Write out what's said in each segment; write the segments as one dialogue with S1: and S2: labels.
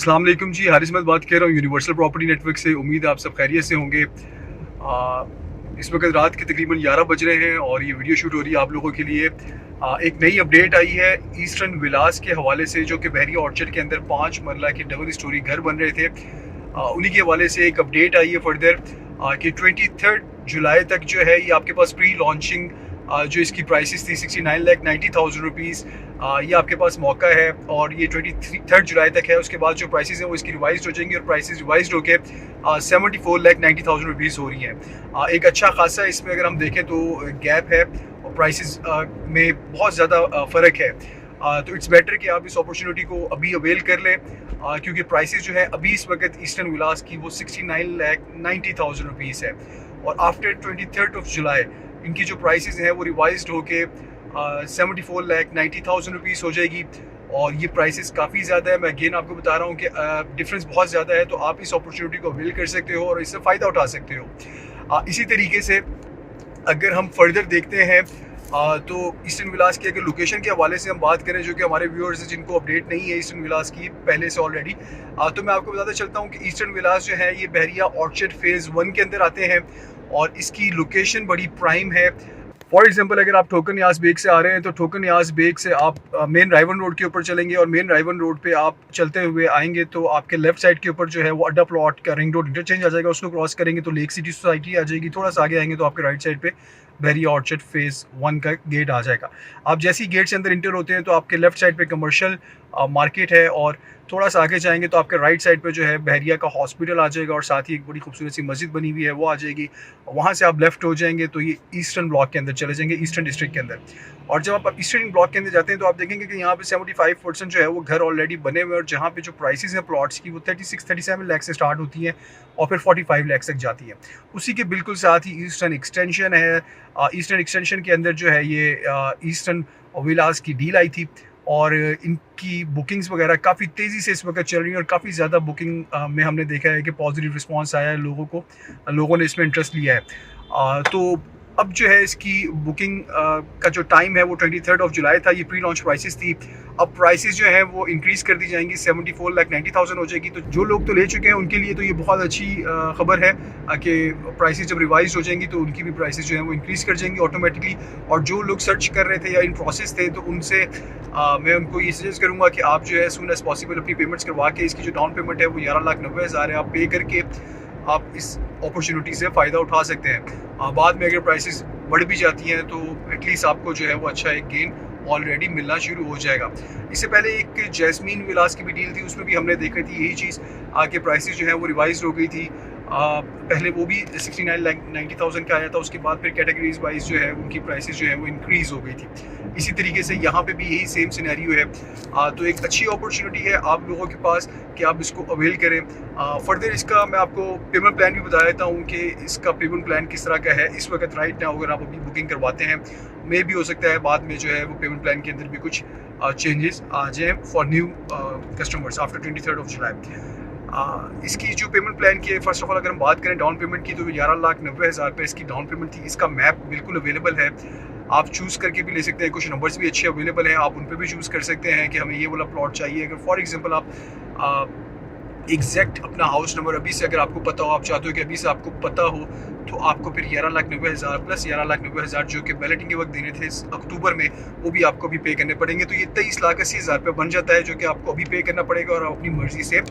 S1: अस्सलाम वालेकुम जी, हारिस अहमद बात कर रहा हूँ यूनिवर्सल प्रॉपर्टी नेटवर्क से। उम्मीद है आप सब खैरियत से होंगे। इस वक्त रात के तकरीबन 11 बज रहे हैं और ये वीडियो शूट हो रही है आप लोगों के लिए। एक नई अपडेट आई है ईस्टर्न विलास के हवाले से, जो कि बहरिया ऑर्चर्ड के अंदर 5 मरला के डबल स्टोरी घर बन रहे थे। उन्हीं के हवाले से एक अपडेट आई है फर्दर कि 23 जुलाई तक जो है ये आपके पास प्री लॉन्चिंग जो इसकी प्राइसेस थी 69,90,000 रुपीज़, ये आपके पास मौका है और ये 23 जुलाई तक है। उसके बाद जो प्राइसेस हैं वो इसकी रिवाइज हो जाएंगी और प्राइसेस रिवाइज होकर 74,90,000 रुपीज़ हो रही हैं। एक अच्छा खासा इसमें अगर हम देखें तो गैप है और प्राइसेस में बहुत ज़्यादा फ़र्क है। तो इट्स बेटर कि आप इस अपॉर्चुनिटी को अभी अवेल कर लें, क्योंकि प्राइसेस जो है अभी इस वक्त ईस्टर्न विलास की वो 69,90,000 रुपीज़ है और आफ्टर 23 जुलाई इनकी जो प्राइसेस हैं वो रिवाइज्ड होके 74,90,000 रुपीज़ हो जाएगी। और ये प्राइसेस काफ़ी ज़्यादा है। मैं अगेन आपको बता रहा हूँ कि डिफरेंस बहुत ज़्यादा है, तो आप इस अपॉर्चुनिटी को अवेल कर सकते हो और इससे फ़ायदा उठा सकते हो। इसी तरीके से अगर हम फर्दर देखते हैं तो ईस्टर्न विलास की अगर लोकेशन के हवाले से हम बात करें, जो कि हमारे व्यूअर्स हैं जिनको अपडेट नहीं है ईस्टर्न विलास की पहले से ऑलरेडी, तो मैं आपको बताता चलता हूँ कि ईस्टर्न विलास जो है ये बहरिया ऑर्चर्ड फेज़ 1 के अंदर आते हैं और इसकी लोकेशन बड़ी प्राइम है। फॉर एग्जांपल अगर आप ठोकर न्याज बेग से आ रहे हैं तो ठोकर न्याज बेग से आप मेन रायवन रोड के ऊपर चलेंगे और मेन रायवन रोड पे आप चलते हुए आएंगे तो आपके लेफ्ट साइड के ऊपर जो है वो अड्डा प्लॉट का रिंग रोड इंटरचेंज आ जाएगा। उसको क्रॉस करेंगे तो लेक सिटी सोसाइटी आ जाएगी। थोड़ा सा आगे आएंगे तो आपके राइट साइड पे बहरिया ऑर्चर्ड फेज़ 1 का गेट आ जाएगा। आप जैसे ही गेट से अंदर इंटर होते हैं तो आपके लेफ्ट साइड पे कमर्शियल मार्केट है और थोड़ा सा आगे जाएंगे तो आपके राइट साइड पे जो है बहरिया का हॉस्पिटल आ जाएगा और साथ ही एक बड़ी खूबसूरत सी मस्जिद बनी हुई है वो आ जाएगी। वहाँ से आप लेफ्ट हो जाएंगे तो ये ईस्टर्न ब्लॉक के अंदर चले जाएंगे, ईस्टर्न डिस्ट्रिक्ट के अंदर। और जब आप ईस्टर्न ब्लॉक के अंदर जाते हैं तो आप देखेंगे कि यहाँ पे 75% जो है वो घर ऑलरेडी बने हुए हैं और जहाँ पे जो प्राइसेस हैं प्लॉट्स की वो 36-37 लाख से स्टार्ट होती हैं और फिर 45 लाख तक जाती है। उसी के बिल्कुल साथ ही ईस्टर्न एक्सटेंशन है। ईस्टर्न एक्सटेंशन के अंदर जो है ये ईस्टर्न विलास की डील आई थी और इनकी बुकिंग्स वगैरह काफ़ी तेज़ी से इस वक्त चल रही है और काफ़ी ज़्यादा बुकिंग में हमने देखा है कि पॉजिटिव रिस्पांस आया है, लोगों ने इसमें इंटरेस्ट लिया है। तो अब जो है इसकी बुकिंग का जो टाइम है वो 23 जुलाई था। ये प्री लॉन्च प्राइसेस थी। अब प्राइसेस जो है वो इंक्रीज़ कर दी जाएंगी, 74,90,000 हो जाएगी। तो जो लोग तो ले चुके हैं उनके लिए तो ये बहुत अच्छी खबर है कि प्राइसेस जब रिवाइज हो जाएंगी तो उनकी भी प्राइसेस जो है वो इंक्रीज़ कर जाएंगी ऑटोमेटिकली। और जो लोग सर्च कर रहे थे या इन प्रोसेस थे तो उनसे मैं उनको ये सजेस्ट करूँगा कि आप जो है सून एज पॉसिबल अपनी पेमेंट्स करवा के, इसकी जो डाउन पेमेंट है वो 11,90,000 है, आप पे करके आप इस अपॉर्चुनिटी से फ़ायदा उठा सकते हैं। बाद में अगर प्राइसेस बढ़ भी जाती हैं तो एटलीस्ट आपको जो है वो अच्छा एक गेन ऑलरेडी मिलना शुरू हो जाएगा। इससे पहले एक जैस्मीन विलास की भी डील थी, उसमें भी हमने देखी थी यही चीज़, आगे प्राइसेस जो है वो रिवाइज हो गई थी। पहले वो भी 69,90,000 का आया था, उसके बाद फिर कैटेगरीज वाइज जो है उनकी प्राइसेस जो है वो इंक्रीज़ हो गई थी। इसी तरीके से यहाँ पे भी यही सेम सिनेरियो है। तो एक अच्छी अपॉर्चुनिटी है आप लोगों के पास कि आप इसको अवेल करें। फर्दर इसका मैं आपको पेमेंट प्लान भी बता देता हूँ कि इसका पेमेंट प्लान किस तरह का है इस वक्त राइट नाउ। अगर आप अभी बुकिंग करवाते हैं, मे भी हो सकता है बाद में जो है वो पेमेंट प्लान के अंदर भी कुछ चेंजेस आ जाएँ फॉर न्यू कस्टमर्स आफ्टर 23 जुलाई। इसकी जो पेमेंट प्लान की है, फर्स्ट ऑफ ऑल अगर हम बात करें डाउन पेमेंट की तो 11,90,000 रुपये इसकी डाउन पेमेंट थी। इसका मैप बिल्कुल अवेलेबल है, आप चूज़ करके भी ले सकते हैं। कुछ नंबर्स भी अच्छे अवेलेबल हैं, आप उन पर भी चूज़ कर सकते हैं कि हमें ये वाला प्लॉट चाहिए। अगर फॉर एग्जांपल आप एग्जैक्ट अपना हाउस नंबर अभी से अगर आपको पता हो, आप चाहते हो कि अभी से आपको पता हो, तो आपको फिर 11,90,000 प्लस 11,90,000 जो कि बैलेटिंग के वक्त देने थे अक्टूबर में, वो भी आपको अभी पे करने पड़ेंगे। तो ये 23,80,000 रुपये बन जाता है जो कि आपको अभी पे करना पड़ेगा और आप अपनी मर्ज़ी से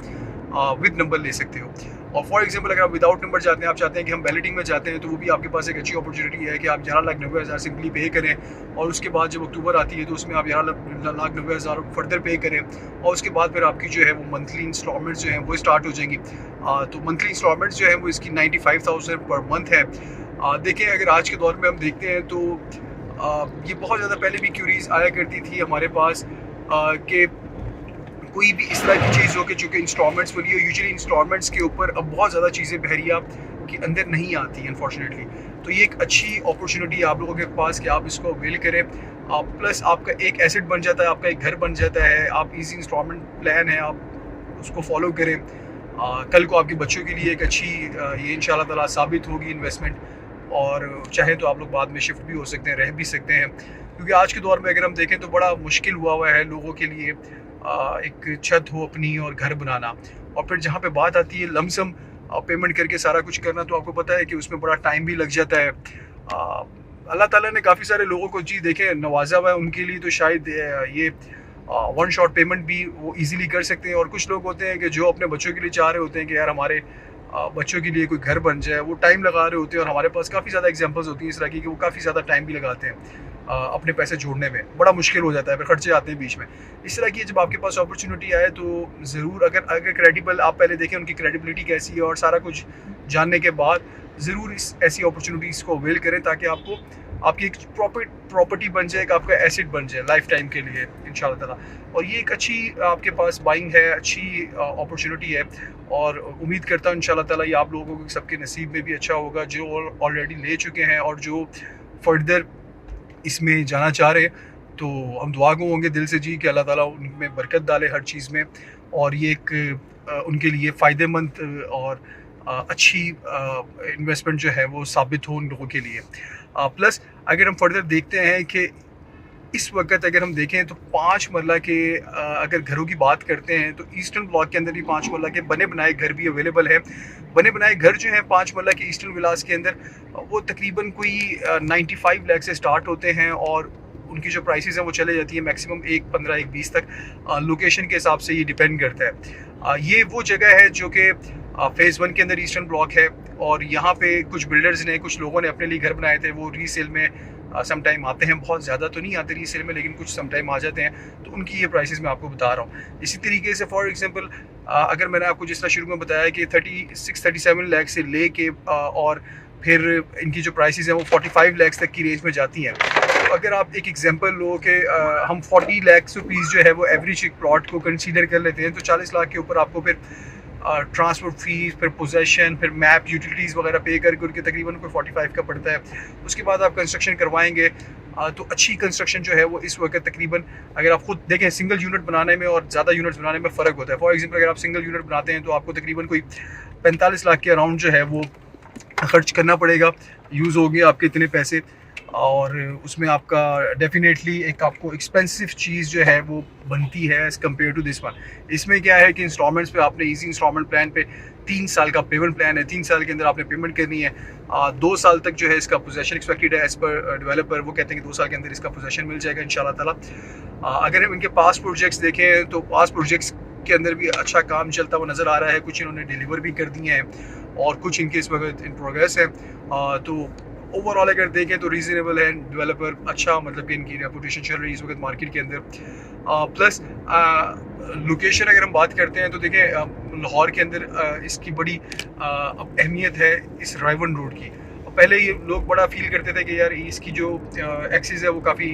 S1: विद नंबर ले सकते हो। और फॉर एग्जांपल अगर आप विदाउट नंबर जाते हैं, आप चाहते हैं कि हम बैलेटिंग में जाते हैं, तो वो भी आपके पास एक अच्छी अपॉर्चुनिटी है कि आप 11,90,000 सिंपली पे करें और उसके बाद जब अक्टूबर आती है तो उसमें आप 11,90,000 फर्दर पे करें और उसके बाद फिर आपकी जो है वो मंथली इंस्टॉलमेंट्स जो हैं वो स्टार्ट हो जाएंगी। तो मंथली इंस्टॉलमेंट्स जो है वो इसकी 95,000 पर मंथ है। देखें अगर आज के दौर में हम देखते हैं तो ये बहुत ज़्यादा पहले भी क्यूरीज आया करती थी हमारे पास कि कोई भी इस तरह की चीज़ हो कि जो कि इंस्टॉलमेंट्स वाली हो। यूजुअली इंस्टॉलमेंट्स के ऊपर अब बहुत ज़्यादा चीज़ें बहरिया के अंदर नहीं आती अनफॉर्चुनेटली। तो ये एक अच्छी अपॉर्चुनिटी है आप लोगों के पास कि आप इसको अवेल करें। प्लस आपका एक एसेट बन जाता है, आपका एक घर बन जाता है। आप इजी इंस्टॉलमेंट प्लान है, आप उसको फॉलो करें। कल को आपके बच्चों के लिए एक अच्छी ये इंशाल्लाह ताला साबित होगी इन्वेस्टमेंट, और चाहे तो आप लोग बाद में शिफ्ट भी हो सकते हैं, रह भी सकते हैं। क्योंकि आज के दौर में अगर हम देखें तो बड़ा मुश्किल हुआ है लोगों के लिए एक छत हो अपनी और घर बनाना। और फिर जहाँ पे बात आती है लमसम पेमेंट करके सारा कुछ करना, तो आपको पता है कि उसमें बड़ा टाइम भी लग जाता है। अल्लाह ताला ने काफ़ी सारे लोगों को जी देखें नवाजा हुआ है, उनके लिए तो शायद ये वन शॉट पेमेंट भी वो इजीली कर सकते हैं। और कुछ लोग होते हैं कि जो अपने बच्चों के लिए चाह रहे होते हैं कि यार हमारे बच्चों के लिए कोई घर बन जाए, वो टाइम लगा रहे होते हैं। और हमारे पास काफ़ी ज़्यादा एग्जांपल्स होती हैं इस तरह की कि वो काफ़ी ज़्यादा टाइम भी लगाते हैं अपने पैसे जोड़ने में, बड़ा मुश्किल हो जाता है, फिर खर्चे आते हैं बीच में। इस तरह की जब आपके पास अपॉर्चुनिटी आए तो ज़रूर अगर क्रेडिबल आप पहले देखें उनकी क्रेडिबिलिटी कैसी है और सारा कुछ जानने के बाद ज़रूर इस ऐसी अपॉर्चुनिटीज़ को अवेल करें, ताकि आपको आपकी एक प्रॉपर्टी बन जाए, एक आपका एसेट बन जाए लाइफ टाइम के लिए इंशाल्लाह ताला। और ये एक अच्छी आपके पास बाइंग है, अच्छी अपॉर्चुनिटी है। और उम्मीद करता हूँ इंशाल्लाह ताला ये आप लोगों के सबके नसीब में भी अच्छा होगा, जो ऑलरेडी ले चुके हैं और जो फर्दर इसमें जाना चाह रहे हैं। तो हम दुआ गो होंगे दिल से जी कि अल्लाह ताला उनमें बरकत डाले हर चीज़ में, और ये एक उनके लिए फ़ायदेमंद और अच्छी इन्वेस्टमेंट जो है वो साबित हो उन लोगों के लिए। प्लस अगर हम फर्दर देखते हैं कि इस वक्त अगर हम देखें तो 5 मरला के अगर घरों की बात करते हैं तो ईस्टर्न ब्लॉक के अंदर भी 5 मरला के बने बनाए घर भी अवेलेबल हैं। बने बनाए घर जो हैं 5 मरला के ईस्टर्न विलास के अंदर वो तकरीबन कोई 95 लाख से स्टार्ट होते हैं, और उनकी जो प्राइसेस हैं वो चले जाती है मैक्सिमम 1.15 1.20 तक। लोकेशन के हिसाब से ये डिपेंड करता है। ये वो जगह है जो कि फ़ेज़ 1 के अंदर ईस्टर्न ब्लॉक है, और यहाँ पे कुछ बिल्डर्स ने, कुछ लोगों ने अपने लिए घर बनाए थे, वो रीसेल में सम टाइम आते हैं, बहुत ज़्यादा तो नहीं आते रीसेल में, लेकिन कुछ सम टाइम आ जाते हैं। तो उनकी ये प्राइसेस मैं आपको बता रहा हूँ। इसी तरीके से फॉर एग्जांपल अगर मैंने आपको जिस तरह शुरू में बताया कि 36-37 लाख से ले के और फिर इनकी जो प्राइसेस हैं वो 45 लाख तक की रेंज में जाती हैं। तो अगर आप एक एग्जांपल लो कि हम 40 लाख रुपीज़ जो है वो एवरेज एक प्लॉट को कंसीडर कर लेते हैं, तो 40 लाख के ऊपर आपको फिर ट्रांसपोर्ट फीस, फिर पोजेसन, फिर मैप, यूटिलिटीज़ वगैरह पे करके उनके तकरीबन कोई 45 का पड़ता है। उसके बाद आप कंस्ट्रक्शन करवाएंगे तो अच्छी कंस्ट्रक्शन जो है वो इस वक्त तकरीबन, अगर आप खुद देखें सिंगल यूनिट बनाने में और ज़्यादा यूनिट्स बनाने में फ़र्क होता है। फॉर एग्जांपल अगर आप सिंगल यूनिट बनाते हैं तो आपको तकरीबन कोई 45 लाख के अराउंड जो है वो खर्च करना पड़ेगा, यूज़ होंगे आपके इतने पैसे, और उसमें आपका डेफिनेटली एक आपको एक्सपेंसिव चीज़ जो है वो बनती है as compare to this one. इसमें क्या है कि इंस्टॉलमेंट्स पे आपने इजी इंस्टॉलमेंट प्लान पे 3 साल का पेमेंट प्लान है, 3 साल के अंदर आपने पेमेंट करनी है। 2 साल तक जो है इसका पोजेसन एक्सपेक्टेड है एज़ पर डेवलपर, वो कहते हैं कि 2 साल के अंदर इसका पोजेसन मिल जाएगा इंशाल्लाह ताला। अगर हम इनके पास प्रोजेक्ट्स देखें तो पास प्रोजेक्ट्स के अंदर भी अच्छा काम चलता हुआ नज़र आ रहा है। कुछ इन्होंने डिलीवर भी कर दिए हैं और कुछ इनके इस वक्त इन प्रोग्रेस है। तो ओवरऑल अगर देखें तो रीज़नेबल है, डेवलपर अच्छा, मतलब कि इनकी रेपुटेशन चल रही है इस वक्त मार्केट के अंदर। प्लस लोकेशन अगर हम बात करते हैं तो देखें लाहौर के अंदर इसकी बड़ी अहमियत है इस रायवन रोड की। पहले ये लोग बड़ा फील करते थे कि यार इसकी जो एक्सिस है वो काफ़ी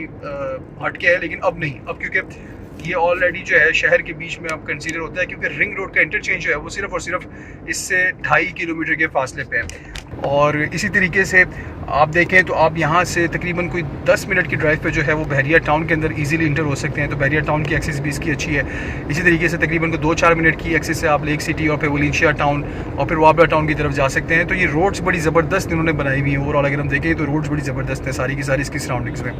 S1: हटके है, लेकिन अब नहीं, अब क्योंकि ये ऑलरेडी जो है शहर के बीच में अब कंसीडर होता है, क्योंकि रिंग रोड का इंटरचेंज जो है वो सिर्फ और सिर्फ इससे 2.5 किलोमीटर के फासले पे है। और इसी तरीके से आप देखें तो आप यहाँ से तकरीबन कोई 10 मिनट की ड्राइव पे जो है वो बहरिया टाउन के अंदर इजीली इंटर हो सकते हैं। तो बहरिया टाउन की एक्सेस भी इसकी अच्छी है। इसी तरीके से तकरीबन को 2-4 मिनट की एक्सेस से आप लेक सिटी और फिर वलीशिया टाउन और फिर वाबला टाउन की तरफ जा सकते हैं। तो ये रोड्स बड़ी ज़बरदस्त इन्होंने बनाई हुई हैं। ओवरऑल अगर हम देखें तो रोड्स बड़ी ज़बरदस्त है सारी की सारी इसकी सराउंडिंग्स में।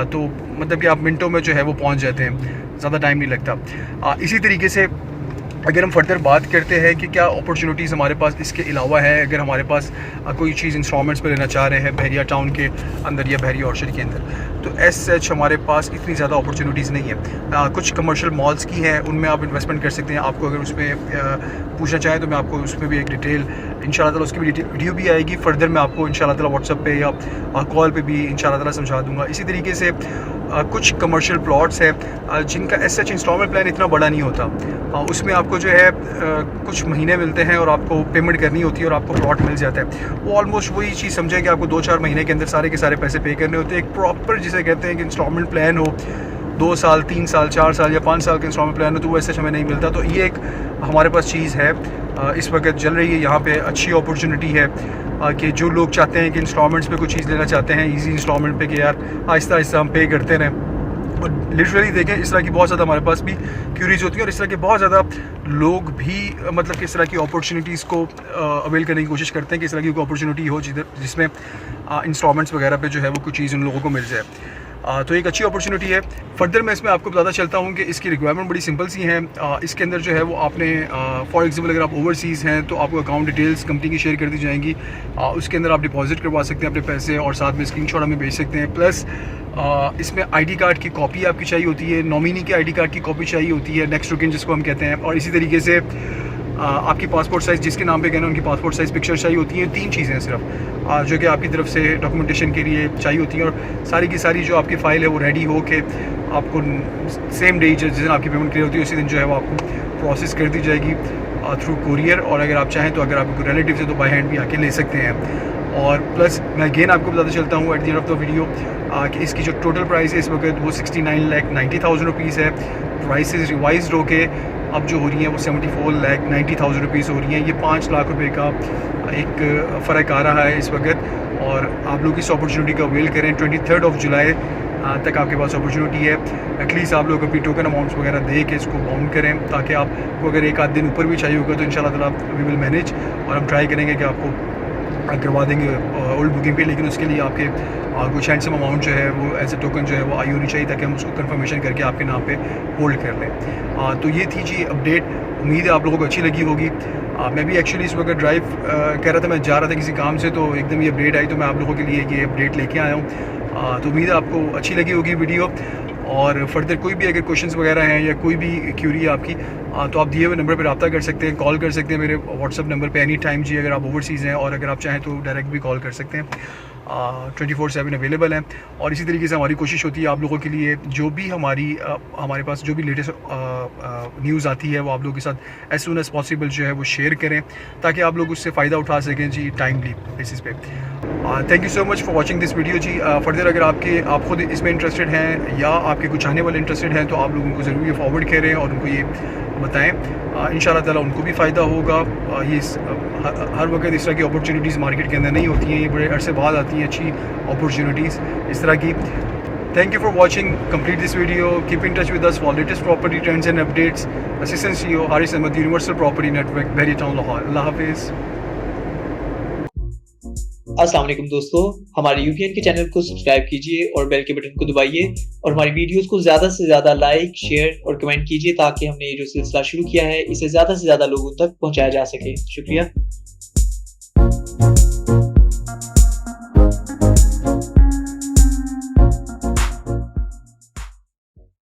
S1: तो मतलब कि आप मिनटों में जो है वो पहुँच जाते हैं, ज़्यादा टाइम नहीं लगता। इसी तरीके से अगर हम फर्दर बात करते हैं कि क्या अपॉर्चुनिटीज़ हमारे पास इसके अलावा है, अगर हमारे पास कोई चीज़ इंस्टॉलमेंट्स पर लेना चाह रहे हैं बहरिया टाउन के अंदर या बहरिया ऑर्चर्ड के अंदर, तो एज सच हमारे पास इतनी ज़्यादा अपॉर्चुनिटीज़ नहीं है। कुछ कमर्शियल मॉल्स की हैं, उनमें आप इन्वेस्टमेंट कर सकते हैं। आपको अगर उसमें पूछना चाहें तो मैं आपको उसमें भी एक डिटेल इंशाल्लाह ताला उसकी भी वीडियो भी आएगी। फर्दर मैं आपको इंशाल्लाह ताला व्हाट्सएप पे या कॉल पे भी इंशाल्लाह ताला समझा दूँगा। इसी तरीके से कुछ कमर्शियल प्लॉट्स हैं जिनका एज सच इंस्टॉलमेंट प्लान इतना बड़ा नहीं होता। उसमें आपको जो है कुछ महीने मिलते हैं और आपको पेमेंट करनी होती है और आपको प्लॉट मिल जाता है। वो ऑलमोस्ट वही चीज़ समझें कि आपको 2-4 महीने के अंदर सारे के सारे पैसे पे करने होते हैं। एक प्रॉपर जिसे कहते हैं कि इंस्टॉलमेंट प्लान हो, 2 साल 3 साल 4 साल या 5 साल का इंस्टॉलमेंट प्लान हो, तो वो ऐसे हमें नहीं मिलता। तो ये एक हमारे पास चीज़ है इस वक्त चल रही है यहाँ पे, अच्छी अपॉर्चुनिटी है कि जो लोग चाहते हैं कि इंस्टॉलमेंट्स पे कुछ चीज़ लेना चाहते हैं ईजी इंस्टॉलमेंट पे कि यार आहिस्ता आहिस्ता हम पे करते रहें। और लिटरली देखें इस तरह की बहुत ज़्यादा हमारे पास भी क्यूरीज होती है और इस तरह के बहुत ज़्यादा लोग भी मतलब कि इस तरह की अपॉर्चुनिटीज़ को अवेल करने की कोशिश करते हैं कि इस तरह की कोई अपॉर्चुनिटी हो जिसमें इंस्टॉलमेंट्स वगैरह पे जो है वो कुछ चीज़ उन लोगों को मिल जाए। तो एक अच्छी अपॉर्चुनिटी है। फर्दर मैं इसमें आपको बताता चलता हूँ कि इसकी रिक्वायरमेंट बड़ी सिंपल सी है। इसके अंदर जो है वो आपने फॉर एग्जांपल अगर आप ओवरसीज़ हैं तो आपको अकाउंट डिटेल्स कंपनी की शेयर कर दी जाएंगी। उसके अंदर आप डिपॉजिट करवा सकते हैं अपने पैसे और साथ में स्क्रीनशॉट हमें भेज सकते हैं। प्लस इसमें आईडी कार्ड की कॉपी आपकी चाहिए होती है, नॉमिनी के आईडी कार्ड की कॉपी चाहिए होती है, नेक्स्ट टोकन जिसको हम कहते हैं। और इसी तरीके से आपकी पासपोर्ट साइज़ जिसके नाम पे कहना उनकी पासपोर्ट साइज़ पिक्चर चाहिए होती हैं। 3 चीज़ें सिर्फ जो कि आपकी तरफ से डॉक्यूमेंटेशन के लिए चाहिए होती हैं। और सारी की सारी जो आपकी फ़ाइल है वो रेडी हो के आपको सेम डे जिस दिन आपकी पेमेंट क्लियर होती है उसी दिन जो है वो आपको प्रोसेस कर दी जाएगी थ्रू कुरियर। और अगर आप चाहें तो अगर आपके कोई रिलेटिव है तो बाय हैंड भी आके ले सकते हैं। और प्लस मैं अगेन आपको बताता चलता हूँ at the end of the video कि इसकी जो टोटल प्राइस है इस वक्त वो 69,90,000 रुपीज़ है। प्राइसेस रिवाइज्ड होके अब जो हो रही हैं वो 74,90,000 रुपीज़ हो रही हैं। ये 5 लाख रुपए का एक फ़र्क आ रहा है इस वक्त। और आप लोग इस अपॉर्चुनिटी का अवेल करें। 23 जुलाई तक आपके पास अपॉर्चुनिटी है। एटलीस्ट आप लोग अपनी टोकन अमाउंट्स वगैरह दे के इसको बाउंड करें ताकि आपको अगर एक आध दिन ऊपर भी चाहिए होगा तो इंशाल्लाह ताला वी विल मैनेज। और हम ट्राई करेंगे कि आपको करवा देंगे ओल्ड बुकिंग पे, लेकिन उसके लिए आपके कुछ हैंडसम अमाउंट जो है वो एज ए टोकन जो है वो आई होनी चाहिए ताकि हम उसको कंफर्मेशन करके आपके नाम पे होल्ड कर लें। तो ये थी जी अपडेट। उम्मीद है आप लोगों को अच्छी लगी होगी। मैं भी एक्चुअली इस वक्त ड्राइव कर रहा था, मैं जा रहा था किसी काम से, तो एकदम ये अपडेट आई तो मैं आप लोगों के लिए ये अपडेट लेके आया हूँ। तो उम्मीद है आपको अच्छी लगी होगी वीडियो। और फर्दर कोई भी अगर क्वेश्चंस वगैरह हैं या कोई भी क्यूरी है आपकी तो आप दिए हुए नंबर पर रब्ता कर सकते हैं, कॉल कर सकते हैं मेरे व्हाट्सअप नंबर पे एनी टाइम जी, अगर आप ओवरसीज़ हैं। और अगर आप चाहें तो डायरेक्ट भी कॉल कर सकते हैं। 24/7 अवेलेबल हैं। और इसी तरीके से हमारी कोशिश होती है आप लोगों के लिए जो भी हमारे पास जो भी लेटेस्ट न्यूज़ आती है वो आप लोगों के साथ एज सून एज़ पॉसिबल जो है वो शेयर करें ताकि आप लोग उससे फ़ायदा उठा सकें जी टाइमली बेसिस पे। Thank you so much for watching this video जी। फर्दर अगर आप खुद इसमें इंटरेस्टेड हैं या आपके कुछ आने वाले इंटरेस्टेड हैं तो आप लोग उनको ज़रूर ये फॉरवर्ड करें और उनको ये बताएं। इंशाल्लाह ताला उनको भी फ़ायदा होगा। ये हर वक्त इस तरह की अपॉर्चुनिटीज़ मार्केट के अंदर नहीं होती हैं, ये बड़े अरसे बाद आती हैं अच्छी अपॉर्चुनिटीज़ इस तरह की। Thank you for watching. Complete this video. Keep in touch with us for latest property trends and updates. Assistant CEO Haris Ahmed, universal property network, Bahria town, Lahore. अल्लाह हाफिज़।
S2: अस्सलाम वालेकुम दोस्तों, हमारे UPN के चैनल को सब्सक्राइब कीजिए और बेल के बटन को दबाइए और हमारी वीडियोस को ज़्यादा से ज़्यादा लाइक, शेयर और कमेंट कीजिए ताकि हमने ये जो सिलसिला शुरू किया है इसे ज़्यादा से ज़्यादा लोगों तक पहुंचाया जा सके। शुक्रिया।